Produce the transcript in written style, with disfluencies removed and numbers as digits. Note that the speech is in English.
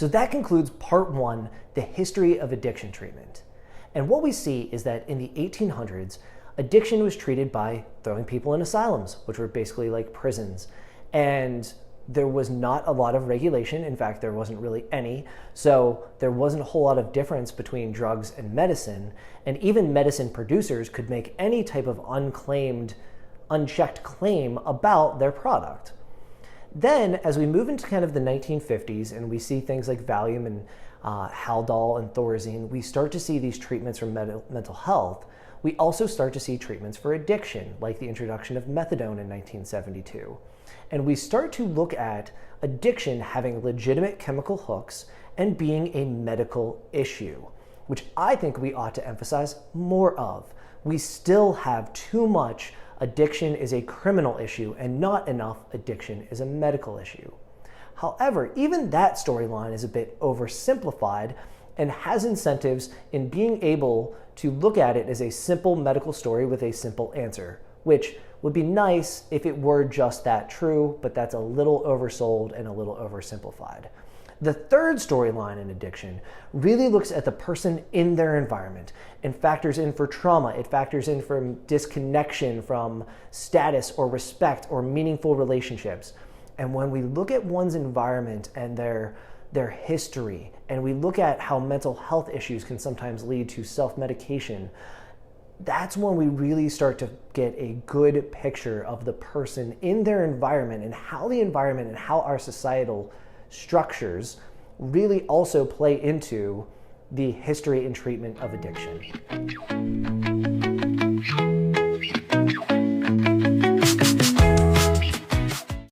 So that concludes part one, the history of addiction treatment. And what we see is that in the 1800s, addiction was treated by throwing people in asylums, which were basically like prisons. And there was not a lot of regulation. In fact, there wasn't really any. So there wasn't a whole lot of difference between drugs and medicine. And even medicine producers could make any type of unclaimed, unchecked claim about their product. Then, as we move into kind of the 1950s and we see things like Valium and Haldol and Thorazine, we start to see these treatments for mental health. We also start to see treatments for addiction, like the introduction of methadone in 1972. And we start to look at addiction having legitimate chemical hooks and being a medical issue, which I think we ought to emphasize more of. We still have too much addiction is a criminal issue and not enough addiction is a medical issue. However, even that storyline is a bit oversimplified and has incentives in being able to look at it as a simple medical story with a simple answer, which would be nice if it were just that true, but that's a little oversold and a little oversimplified. The third storyline in addiction really looks at the person in their environment and factors in for trauma. It factors in for disconnection from status or respect or meaningful relationships. And when we look at one's environment and their history, and we look at how mental health issues can sometimes lead to self-medication, that's when we really start to get a good picture of the person in their environment and how the environment and how our societal structures really also play into the history and treatment of addiction.